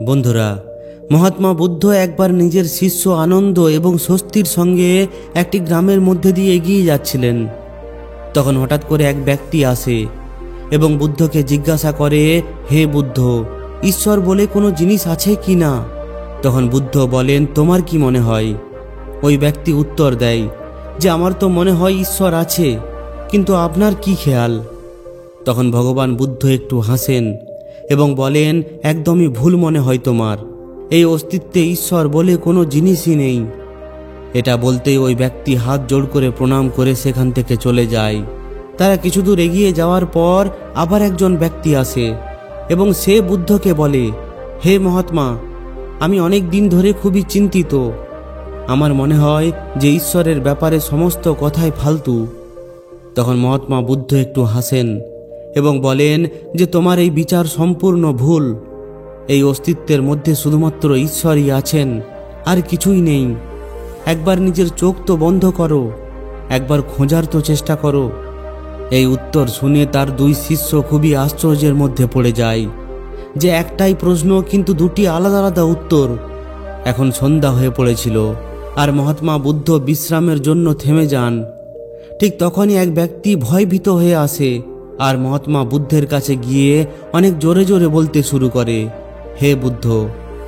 বন্ধুরা, মহাত্মা বুদ্ধ একবার নিজের শিষ্য আনন্দ এবং স্বস্তির সঙ্গে একটি গ্রামের মধ্যে দিয়ে এগিয়ে যাচ্ছিলেন। তখন হঠাৎ করে এক ব্যক্তি আসে এবং বুদ্ধকে জিজ্ঞাসা করে, হে বুদ্ধ, ঈশ্বর বলে কোনো জিনিস আছে কি না? তখন বুদ্ধ বলেন, তোমার কি মনে হয়? ওই ব্যক্তি উত্তর দেয় যে আমার তো মনে হয় ঈশ্বর আছে, কিন্তু আপনার কি খেয়াল? তখন ভগবান বুদ্ধ একটু হাসেন এবং বলেন, একদমই ভুল মনে হয় তোমার। এই অস্তিত্বে ঈশ্বর বলে কোনো জিনিসই নেই। এটা বলতেই ওই ব্যক্তি হাত জোড় করে প্রণাম করে সেখান থেকে চলে যায়। তারা কিছু দূর এগিয়ে যাওয়ার পর আবার একজন ব্যক্তি আসে এবং সে বুদ্ধকে বলে, হে মহাত্মা, আমি অনেক দিন ধরে খুবই চিন্তিত। আমার মনে হয় যে ঈশ্বরের ব্যাপারে সমস্ত কথাই ফালতু। তখন মহাত্মা বুদ্ধ একটু হাসেন এবং বলেন যে তোমার এই বিচার সম্পূর্ণ ভুল। এই অস্তিত্বের মধ্যে শুধুমাত্র ঈশ্বরই আছেন, আর কিছুই নেই। একবার নিজের চোখ তো বন্ধ করো, একবার খোঁজার তো চেষ্টা করো। এই উত্তর শুনে তার দুই শিষ্য খুবই আশ্চর্যের মধ্যে পড়ে যায় যে একটাই প্রশ্ন কিন্তু দুটি আলাদা আলাদা উত্তর। এখন সন্ধ্যা হয়ে পড়েছিল আর মহাত্মা বুদ্ধ বিশ্রামের জন্য থেমে যান। ঠিক তখনই এক ব্যক্তি ভয়ভীত হয়ে আসে আর মহাত্মা বুদ্ধের কাছে গিয়ে অনেক জোরে জোরে বলতে শুরু করে, হে বুদ্ধ,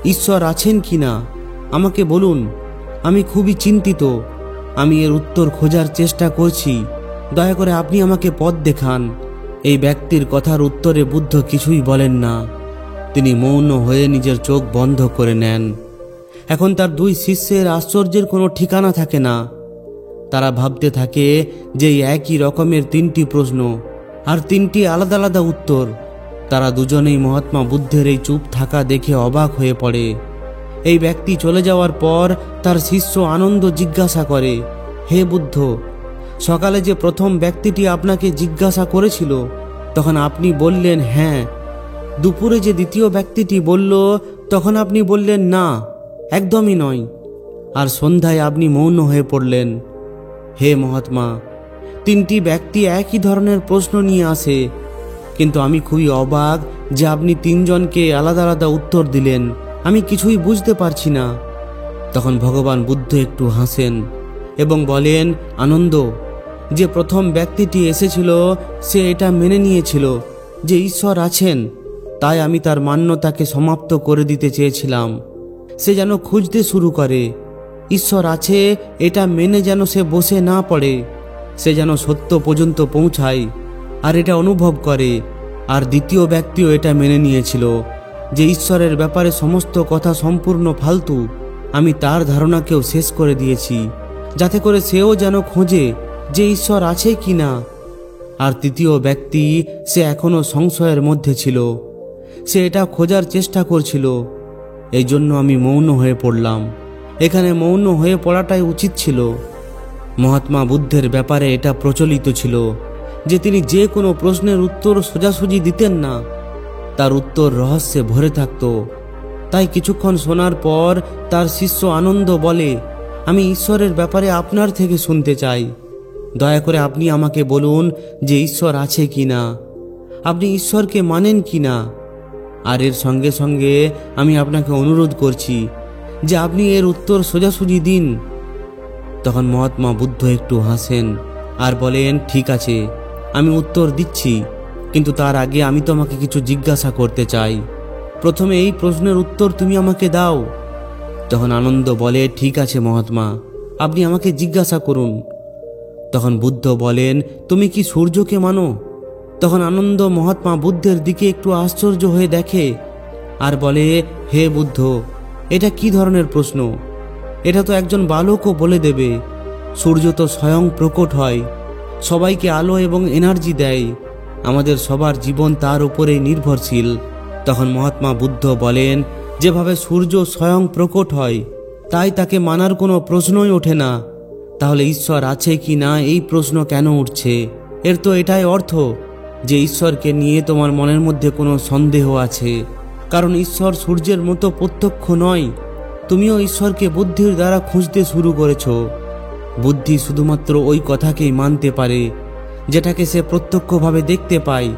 ঈশ্বর আছেন কি না আমাকে বলুন। আমি খুবই চিন্তিত। আমি এর উত্তর খোঁজার চেষ্টা করছি। দয়া করে আপনি আমাকে পথ দেখান। এই ব্যক্তির কথার উত্তরে বুদ্ধ কিছুই বলেন না। তিনি মৌন হয়ে নিজের চোখ বন্ধ করে নেন। এখন তার দুই শিষ্যের আশ্চর্যের কোনো ঠিকানা থাকে না। তারা ভাবতে থাকে যে একই রকমের তিনটি প্রশ্ন আর তিনটি আলাদা আলাদা উত্তর। তারা দুজনেই মহাত্মা বুদ্ধের এই চুপ থাকা দেখে অবাক হয়ে পড়ে। এই ব্যক্তি চলে যাওয়ার পর তার শিষ্য আনন্দ জিজ্ঞাসা করে, হে বুদ্ধ, সকালে যে প্রথম ব্যক্তিটি আপনাকে জিজ্ঞাসা করেছিল তখন আপনি বললেন হ্যাঁ। দুপুরে যে দ্বিতীয় ব্যক্তিটি বলল তখন আপনি বললেন না, একদমই নয়। আর সন্ধ্যায় আপনি মৌন হয়ে পড়লেন। হে মহাত্মা, তিনটি ব্যক্তি একই ধরনের প্রশ্ন নিয়ে আসে, কিন্তু আমি খুবই অবাক যে আপনি তিনজনকে আলাদা আলাদা উত্তর দিলেন। আমি কিছুই বুঝতে পারছি না। তখন ভগবান বুদ্ধ একটু হাসেন এবং বলেন, আনন্দ, যে প্রথম ব্যক্তিটি এসেছিল সে এটা মেনে নিয়েছিল যে ঈশ্বর আছেন, তাই আমি তার মান্যতাকে সমাপ্ত করে দিতে চেয়েছিলাম। সে যেন খুঁজতে শুরু করে। ঈশ্বর আছে এটা মেনে যেন সে বসে না পড়ে। সে যেন সত্য পর্যন্ত পৌঁছায় আর এটা অনুভব করে। আর দ্বিতীয় ব্যক্তিও এটা মেনে নিয়েছিল যে ঈশ্বরের ব্যাপারে সমস্ত কথা সম্পূর্ণ ফালতু। আমি তার ধারণাকেও শেষ করে দিয়েছি যাতে করে সেও যেন খোঁজে যে ঈশ্বর আছে কি না। আর তৃতীয় ব্যক্তি, সে এখনো সংশয়ের মধ্যে ছিল। সে এটা খোঁজার চেষ্টা করছিল। এই জন্য আমি মৌন হয়ে পড়লাম। এখানে মৌন হয়ে পড়াটাই উচিত ছিল। মহাত্মা বুদ্ধের ব্যাপারে এটা প্রচলিত ছিল যে তিনি যে কোনো প্রশ্নের উত্তর সোজাসুজি দিতেন না। তার উত্তর রহস্যে ভরে থাকত। তাই কিছুক্ষণ শোনার পর তার শিষ্য আনন্দ বলে, আমি ঈশ্বরের ব্যাপারে আপনার থেকে শুনতে চাই। দয়া করে আপনি আমাকে বলুন যে ঈশ্বর আছে কি না, আপনি ঈশ্বরকে মানেন কি না। আর এর সঙ্গে সঙ্গে আমি আপনাকে অনুরোধ করছি যে আপনি এর উত্তর সোজাসুজি দিন। তখন মহাত্মা বুদ্ধ একটু হাসেন আর বলেন, ঠিক আছে, আমি উত্তর দিচ্ছি, কিন্তু তার আগে আমি তোমাকে কিছু জিজ্ঞাসা করতে চাই। প্রথমে এই প্রশ্নের উত্তর তুমি আমাকে দাও। তখন আনন্দ বলে, ঠিক আছে মহাত্মা, আপনি আমাকে জিজ্ঞাসা করুন। তখন বুদ্ধ বলেন, তুমি কি সূর্যকে মানো? তখন আনন্দ মহাত্মা বুদ্ধের দিকে একটু আশ্চর্য হয়ে দেখে আর বলে, হে বুদ্ধ, এটা কি ধরনের প্রশ্ন? এটা তো একজন বালকও বলে দেবে। সূর্য তো স্বয়ং প্রকট হয়, সবাইকে আলো এবং এনার্জি দেয়। আমাদের সবার জীবন তার উপরেই নির্ভরশীল। তখন মহাত্মা বুদ্ধ বলেন, যেভাবে সূর্য স্বয়ং প্রকট হয় তাই তাকে মানার কোনো প্রশ্নই ওঠে না। তাহলে ঈশ্বর আছে কি না এই প্রশ্ন কেন উঠছে? এর তো এটাই অর্থ যে ঈশ্বরকে নিয়ে তোমার মনের মধ্যে কোনো সন্দেহ আছে, কারণ ঈশ্বর সূর্যের মতো প্রত্যক্ষ নয়। তুমিও ঈশ্বরকে বুদ্ধির দ্বারা খুঁজতে শুরু করেছ। বুদ্ধি শুধুমাত্র ওই কথাকেই মানতে পারে যেটাকে সে প্রত্যক্ষভাবে দেখতে পায়,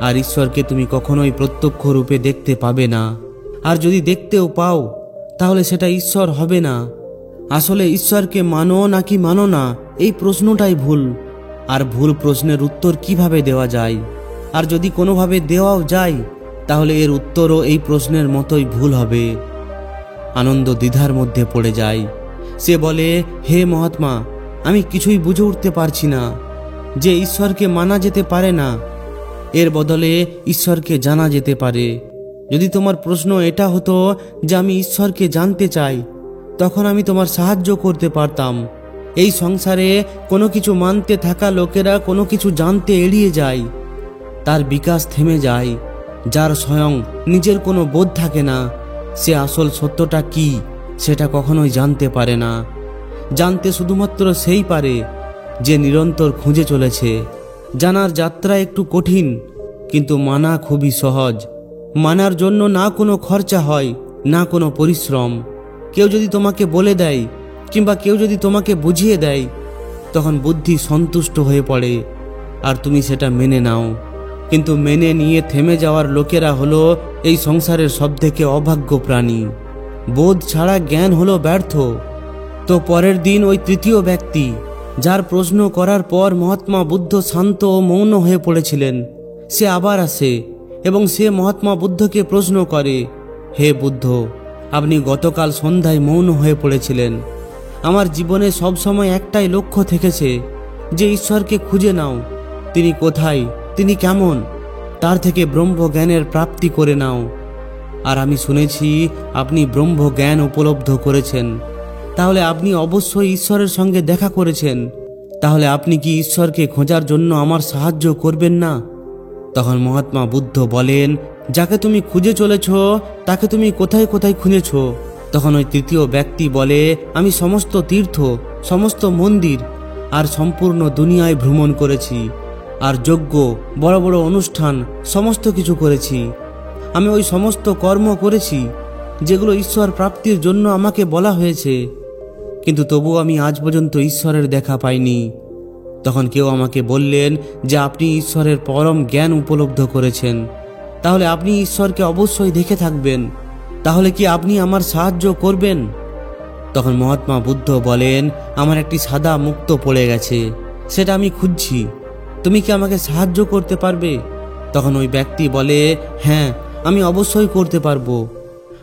আর ঈশ্বরকে তুমি কখনোই প্রত্যক্ষ রূপে দেখতে পাবে না। আর যদি দেখতেও পাও তাহলে সেটা ঈশ্বর হবে না। আসলে ঈশ্বরকে মানো নাকি মানো না, এই প্রশ্নটাই ভুল। আর ভুল প্রশ্নের উত্তর কিভাবে দেওয়া যায়? আর যদি কোনোভাবে দেওয়াও যায় তাহলে এর উত্তরও এই প্রশ্নের মতোই ভুল হবে। আনন্দ দ্বিধার মধ্যে পড়ে যায়। সে বলে, হে মহাত্মা, আমি কিছুই বুঝে উঠতে পারছি না যে ঈশ্বরকে মানা যেতে পারে না, এর বদলে ঈশ্বরকে জানা যেতে পারে। যদি তোমার প্রশ্ন এটা হতো যে আমি ঈশ্বরকে জানতে চাই, তখন আমি তোমার সাহায্য করতে পারতাম। এই সংসারে কোনো কিছু মানতে থাকা লোকেরা কোনো কিছু জানতে এড়িয়ে যায়, তার বিকাশ থেমে যায়। যার স্বয়ং নিজের কোনো বোধ থাকে না, সে আসল সত্যটা কি সেটা কখনোই জানতে পারে না। জানতে শুধুমাত্র সেই পারে যে নিরন্তর খুঁজে চলেছে। জানার যাত্রা একটু কঠিন, কিন্তু মানা খুবই সহজ। মানার জন্য না কোনো খরচা হয়, না কোনো পরিশ্রম। কেউ যদি তোমাকে বলে দেয় কিংবা কেউ যদি তোমাকে বুঝিয়ে দেয়, তখন বুদ্ধি সন্তুষ্ট হয়ে পড়ে আর তুমি সেটা মেনে নাও। কিন্তু মেনে নিয়ে থেমে যাওয়ার লোকেরা হলো এই সংসারের সবথেকে অভাগ্য প্রাণী। বোধ ছাড়া জ্ঞান হলো ব্যর্থ। তো পরের দিন ওই তৃতীয় ব্যক্তি, যার প্রশ্ন করার পর মহাত্মা বুদ্ধ শান্ত ও মৌন হয়ে পড়েছিলেন, সে আবার আসে এবং সে মহাত্মা বুদ্ধকে প্রশ্ন করে, হে বুদ্ধ, আপনি গতকাল সন্ধ্যায় মৌন হয়ে পড়েছিলেন। আমার জীবনে সবসময় একটাই লক্ষ্য থেকেছে যে ঈশ্বরকে খুঁজে নাও। তিনি কোথায়, তিনি কেমন, তার থেকে ব্রহ্মজ্ঞানের প্রাপ্তি করে নাও। আর আমি শুনেছি আপনি ব্রহ্মজ্ঞান উপলব্ধ করেছেন, তাহলে আপনি অবশ্যই ঈশ্বরের সঙ্গে দেখা করেছেন। তাহলে আপনি কি ঈশ্বরকে খোঁজার জন্য আমার সাহায্য করবেন না? তখন মহাত্মা বুদ্ধ বলেন, যাকে তুমি খুঁজে চলেছ তাকে তুমি কোথায় কোথায় খুঁজেছ? তখন ওই তৃতীয় ব্যক্তি বলে, আমি সমস্ত তীর্থ, সমস্ত মন্দির আর সম্পূর্ণ দুনিয়ায় ভ্রমণ করেছি, আর যজ্ঞ, বড় বড় অনুষ্ঠান সমস্ত কিছু করেছি। আমি ওই সমস্ত কর্ম করেছি যেগুলো ঈশ্বর প্রাপ্তির জন্য আমাকে বলা হয়েছে, কিন্তু তবুও আমি আজ পর্যন্ত ঈশ্বরের দেখা পাইনি। তখন কেউ আমাকে বললেন যে আপনি ঈশ্বরের পরম জ্ঞান উপলব্ধ করেছেন, তাহলে আপনি ঈশ্বরকে অবশ্যই দেখে থাকবেন। তাহলে কি আপনি আমার সাহায্য করবেন? তখন মহাত্মা বুদ্ধ বলেন, আমার একটি সাদা মুক্ত পড়ে গেছে, সেটা আমি খুঁজছি। তুমি কি আমাকে সাহায্য করতে পারবে? তখন ওই ব্যক্তি বলে, হ্যাঁ, আমি অবশ্যই করতে পারবো।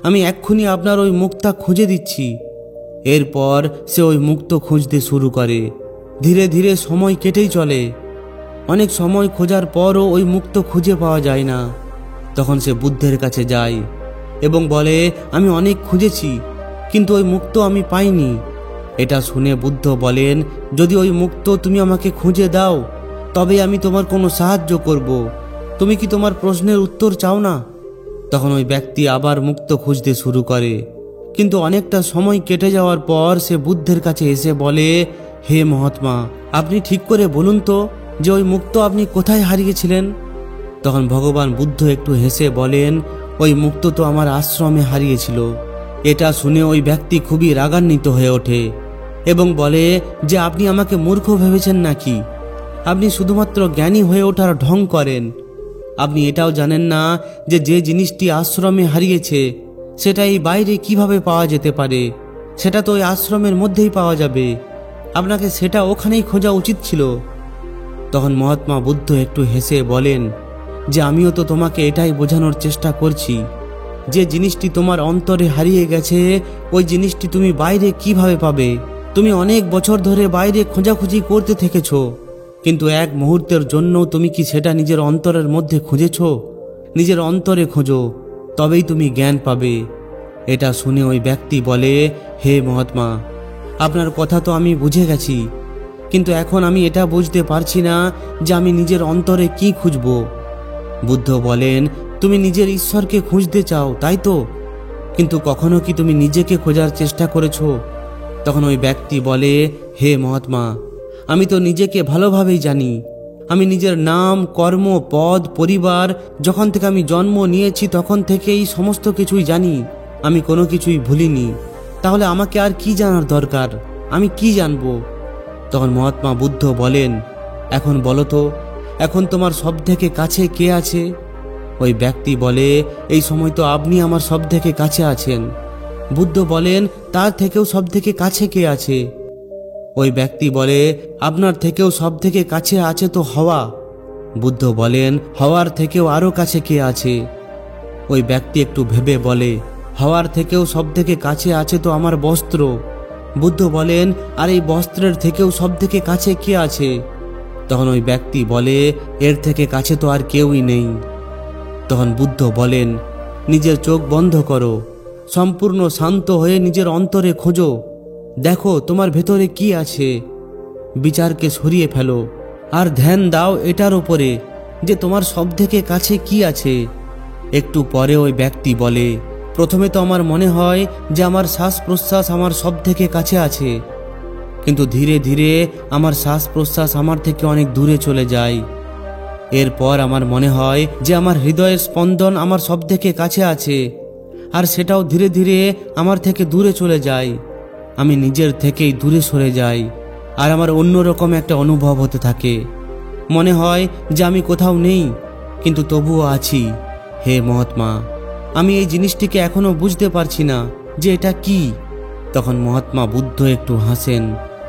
আমি এক্ষুনি আপনার ওই মুক্তা খুঁজে দিচ্ছি। এরপর সে ওই মুক্ত খুঁজতে শুরু করে। ধীরে ধীরে সময় কেটেই চলে। অনেক সময় খোঁজার পরও ওই মুক্ত খুঁজে পাওয়া যায় না। তখন সে বুদ্ধের কাছে যায় এবং বলে, আমি অনেক খুঁজেছি, কিন্তু ওই মুক্ত আমি পাইনি। এটা শুনে বুদ্ধ বলেন, যদি ওই মুক্ত তুমি আমাকে খুঁজে দাও তবে আমি তোমার কোনো সাহায্য করব। তুমি কি তোমার প্রশ্নের উত্তর চাও না? তখন ওই ব্যক্তি আবার মুক্ত খুঁজতে শুরু করে, কিন্তু অনেকটা সময় কেটে যাওয়ার পর সে বুদ্ধের কাছে এসে বলে, হে মহাত্মা, আপনি ঠিক করে বলুন তো যে ওই মুক্ত আপনি কোথায় হারিয়েছিলেন? তখন ভগবান বুদ্ধ একটু হেসে বলেন, ওই মুক্ত তো আমার আশ্রমে হারিয়েছিল। এটা শুনে ওই ব্যক্তি খুবই রাগান্বিত হয়ে ওঠে এবং বলে যে আপনি আমাকে মূর্খ ভেবেছেন নাকি? আপনি শুধুমাত্র জ্ঞানী হয়ে ওঠার ঢং করেন। আপনি এটাও জানেন না যে যে জিনিসটি আশ্রমে হারিয়েছে সেটা এই বাইরে কিভাবে পাওয়া যেতে পারে। সেটা তো ওই আশ্রমের মধ্যেই পাওয়া যাবে। আপনাকে সেটা ওখানেই খোঁজা উচিত ছিল। তখন মহাত্মা বুদ্ধ একটু হেসে বলেন যে আমিও তো তোমাকে এটাই বোঝানোর চেষ্টা করছি যে জিনিসটি তোমার অন্তরে হারিয়ে গেছে ওই জিনিসটি তুমি বাইরে কিভাবে পাবে? তুমি অনেক বছর ধরে বাইরে খোঁজাখুঁজি করতে থেকেছ, কিন্তু এক মুহূর্তের জন্য তুমি কি সেটা নিজের অন্তরের মধ্যে খুঁজেছ? নিজের অন্তরে খোঁজো, তবেই তুমি জ্ঞান পাবে। এটা শুনে ওই ব্যক্তি বলে, হে মহাত্মা, আপনার কথা তো আমি বুঝে গেছি, কিন্তু এখন আমি এটা বুঝতে পারছি না যে আমি নিজের অন্তরে কি খুঁজব। বুদ্ধ বলেন, তুমি নিজের ঈশ্বরকে খুঁজতে চাও, তাই তো? কিন্তু কখনো কি তুমি নিজেকে খোঁজার চেষ্টা করেছো? তখন ওই ব্যক্তি বলে, হে মহাত্মা, আমি তো নিজেকে ভালোভাবেই জানি। আমি নিজের নাম, কর্ম, পদ, পরিবার, যখন থেকে আমি জন্ম নিয়েছি তখন থেকেই সমস্ত কিছুই জানি। আমি কোনো কিছুই ভুলিনি। তাহলে আমাকে আর কি জানার দরকার? আমি কি জানবো? তখন মহাত্মা বুদ্ধ বলেন, এখন বলো তো, এখন তোমার সবথেকে কাছে কে আছে? ওই ব্যক্তি বলে, এই সময় তো আপনি আমার সব থেকে কাছে আছেন। বুদ্ধ বলেন, তার থেকেও সব থেকে কাছে কে আছে? ওই ব্যক্তি বলে, আপনার থেকেও সব থেকে কাছে আছে তো হাওয়া। বুদ্ধ বলেন, হাওয়ার থেকেও আরো কাছে কে আছে? ওই ব্যক্তি একটু ভেবে বলে, হাওয়ার থেকেও সব থেকে কাছে আছে তো আমার বস্ত্র। বুদ্ধ বলেন, আর এই বস্ত্রের থেকেও সব থেকে কাছে কে আছে? তখন ওই ব্যক্তি বলে, এর থেকে কাছে তো আর কেউই নেই। তখন বুদ্ধ বলেন, নিজের চোখ বন্ধ করো, সম্পূর্ণ শান্ত হয়ে নিজের অন্তরে খোঁজো, দেখো তোমার ভেতরে কি আছে। বিচারকে সরিয়ে ফেলো আর ধ্যান দাও এটার উপরে যে তোমার সব থেকে কাছে কি আছে। একটু পরে ওই ব্যক্তি বলে, প্রথমে তো আমার মনে হয় যে আমার শ্বাস প্রশ্বাস আমার সব থেকে কাছে আছে, কিন্তু ধীরে ধীরে আমার শ্বাস প্রশ্বাস আমার থেকে অনেক দূরে চলে যায়। এরপর আমার মনে হয় যে আমার হৃদয়ের স্পন্দন আমার সব থেকে কাছে আছে, আর সেটাও ধীরে ধীরে আমার থেকে দূরে চলে যায়। আমি নিজের থেকেই দূরে সরে যাই, আর আমার অন্যরকম একটা অনুভব হতে থাকে। মনে হয় যে আমি কোথাও নেই, কিন্তু তবুও আছি। হে মহাত্মা, আমি এই জিনিসটিকে এখনো বুঝতে পারছি না যে এটা কি। তখন মহাত্মা বুদ্ধ একটু হাসেন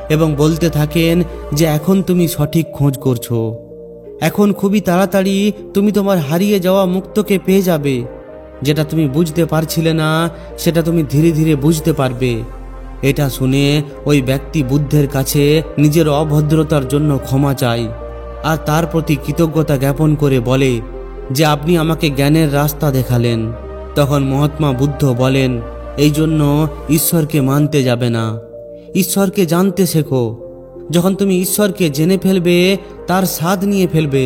এবং বলতে থাকেন যে এখন তুমি সঠিক খোঁজ করছো। এখন খুবই তাড়াতাড়ি তুমি তোমার হারিয়ে যাওয়া মুক্তকে পেয়ে যাবে। যেটা তুমি বুঝতে পারছিলে না সেটা তুমি ধীরে ধীরে বুঝতে পারবে। এটা শুনে ওই ব্যক্তি বুদ্ধের কাছে নিজের অভদ্রতার জন্য ক্ষমা চায় আর তার প্রতি কৃতজ্ঞতা জ্ঞাপন করে বলে যে আপনি আমাকে জ্ঞানের রাস্তা দেখালেন। তখন মহাত্মা বুদ্ধ বলেন, এই জন্য ঈশ্বরকে মানতে যাবে না, ঈশ্বরকে জানতে শেখো। যখন তুমি ঈশ্বরকে জেনে ফেলবে, তার স্বাদ নিয়ে ফেলবে,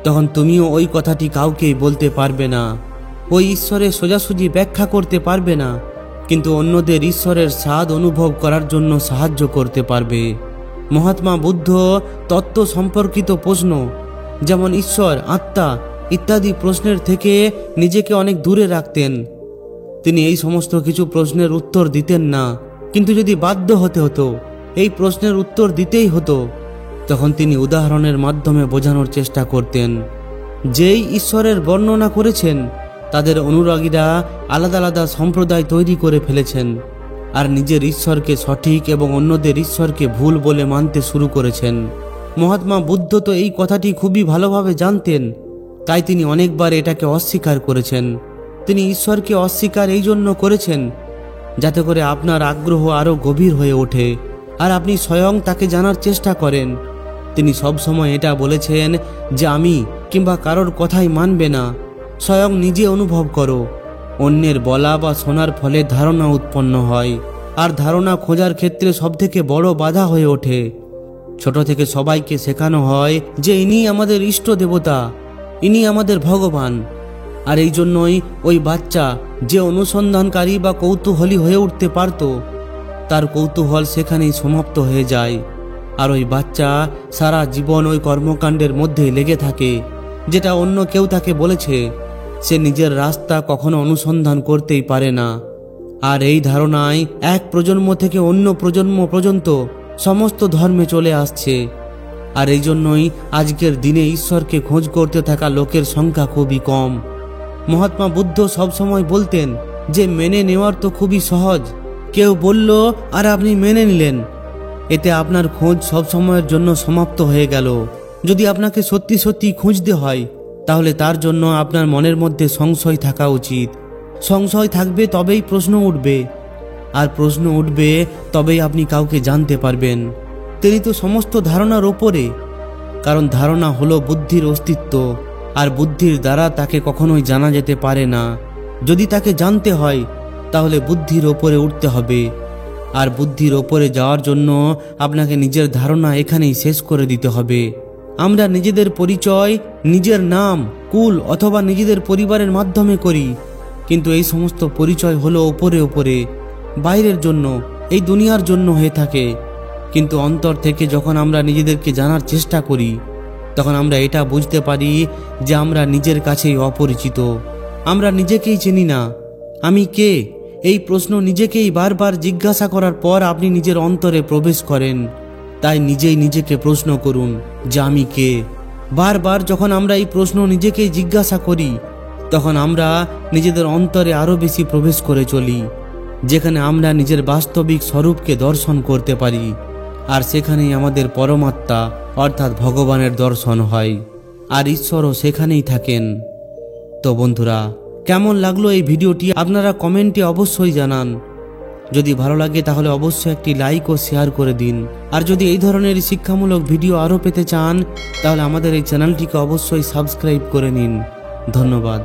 তখন তুমিও ওই কথাটি কাউকেই বলতে পারবে না। ওই ঈশ্বরের সোজাসুজি ব্যাখ্যা করতে পারবে না, কিন্তু অন্যদের ঈশ্বরের স্বাদ অনুভব করার জন্য সাহায্য করতে পারবে। মহাত্মা বুদ্ধ তত্ত্ব সম্পর্কিত প্রশ্ন যেমন ঈশ্বর, আত্মা ইত্যাদি প্রশ্নের থেকে নিজেকে অনেক দূরে রাখতেন। তিনি এই সমস্ত কিছু প্রশ্নের উত্তর দিতেন না, কিন্তু যদি বাধ্য হতে হতো এই প্রশ্নের উত্তর দিতেই হতো, তখন তিনি উদাহরণের মাধ্যমে বোঝানোর চেষ্টা করতেন। যেই ঈশ্বরের বর্ণনা করেছেন তাদের অনুরাগীরা আলাদা আলাদা সম্প্রদায় তৈরি করে ফেলেছেন, আর নিজের ঈশ্বরকে সঠিক এবং অন্যদের ঈশ্বরকে ভুল বলে মানতে শুরু করেছেন। মহাত্মা বুদ্ধ তো এই কথাটি খুবই ভালোভাবে জানতেন, তাই তিনি অনেকবার এটাকে অস্বীকার করেছেন। তিনি ঈশ্বরকে অস্বীকার এই জন্য করেছেন যাতে করে আপনার আগ্রহ আরও গভীর হয়ে ওঠে আর আপনি স্বয়ং তাকে জানার চেষ্টা করেন। তিনি সবসময় এটা বলেছেন যে আমি কিংবা কারোর কথাই মানবে না, স্বয়ং নিজে অনুভব করো। অন্যের বলা বা শোনার ফলে ধারণা উৎপন্ন হয়, আর ধারণা খোঁজার ক্ষেত্রে সবথেকে বড় বাধা হয়ে ওঠে। ছোট থেকে সবাইকে শেখানো হয় যে ইনি আমাদের ইষ্ট দেবতা, ইনি আমাদের ভগবান, আর এই জন্যই ওই বাচ্চা যে অনুসন্ধানকারী বা কৌতূহলী হয়ে উঠতে পারত, তার কৌতূহল সেখানেই সমাপ্ত হয়ে যায়। আর ওই বাচ্চা সারা জীবন ওই কর্মকাণ্ডের মধ্যে লেগে থাকে যেটা অন্য কেউ তাকে বলেছে। সে নিজের রাস্তা কখনো অনুসন্ধান করতেই পারে না। আর এই ধারণায় এক প্রজন্ম থেকে অন্য প্রজন্ম পর্যন্ত সমস্ত ধর্মে চলে আসছে। আর এই জন্যই আজকের দিনে ঈশ্বরকে খোঁজ করতে থাকা লোকের সংখ্যা খুবই কম। মহাত্মা বুদ্ধ সবসময় বলতেন যে মেনে নেওয়ার তো খুবই সহজ, কেউ বলল আর আপনি মেনে নিলেন, এতে আপনার খোঁজ সব সময়ের জন্য সমাপ্ত হয়ে গেল। যদি আপনাকে সত্যি সত্যি খুঁজতে হয় তাহলে তার জন্য আপনার মনের মধ্যে সংশয় থাকা উচিত। সংশয় থাকবে তবেই প্রশ্ন উঠবে, আর প্রশ্ন উঠবে তবেই আপনি কাউকে জানতে পারবেন। তিনি তো সমস্ত ধারণার ওপরে, কারণ ধারণা হলো বুদ্ধির অস্তিত্ব, আর বুদ্ধির দ্বারা তাকে কখনোই জানা যেতে পারে না। যদি তাকে জানতে হয় তাহলে বুদ্ধির ওপরে উঠতে হবে, আর বুদ্ধির ওপরে যাওয়ার জন্য আপনাকে নিজের ধারণা এখানেই শেষ করে দিতে হবে। আমরা নিজেদের পরিচয় নিজের নাম, কুল অথবা নিজেদের পরিবারের মাধ্যমে করি, কিন্তু এই সমস্ত পরিচয় হলো ওপরে ওপরে, বাইরের জন্য, এই দুনিয়ার জন্য হয়ে থাকে। কিন্তু অন্তর থেকে যখন আমরা নিজেদেরকে জানার চেষ্টা করি তখন আমরা এটা বুঝতে পারি যে আমরা নিজের কাছেই অপরিচিত। আমরা নিজেকেই চিনি না। আমি কে? এই প্রশ্ন নিজেকেই বারবার জিজ্ঞাসা করার পর আপনি নিজের অন্তরে প্রবেশ করেন। তাই নিজেই নিজেকে প্রশ্ন করুন যে আমি কে। বারবার যখন আমরা এই প্রশ্ন নিজেকেই জিজ্ঞাসা করি তখন আমরা নিজেদের অন্তরে আরও বেশি প্রবেশ করে চলি, যেখানে আমরা নিজের বাস্তবিক স্বরূপকে দর্শন করতে পারি, আর সেখানেই আমাদের পরমাত্মা অর্থাৎ ভগবানের দর্শন হয়, আর ঈশ্বরও সেখানেই থাকেন। তো বন্ধুরা, কেমন লাগলো এই ভিডিওটি আপনারা কমেন্টে অবশ্যই জানান। যদি ভালো লাগে তাহলে অবশ্যই একটি লাইক ও শেয়ার করে দিন। আর যদি এই ধরনের শিক্ষামূলক ভিডিও আরও পেতে চান তাহলে আমাদের এই চ্যানেলটিকে অবশ্যই সাবস্ক্রাইব করে নিন। ধন্যবাদ।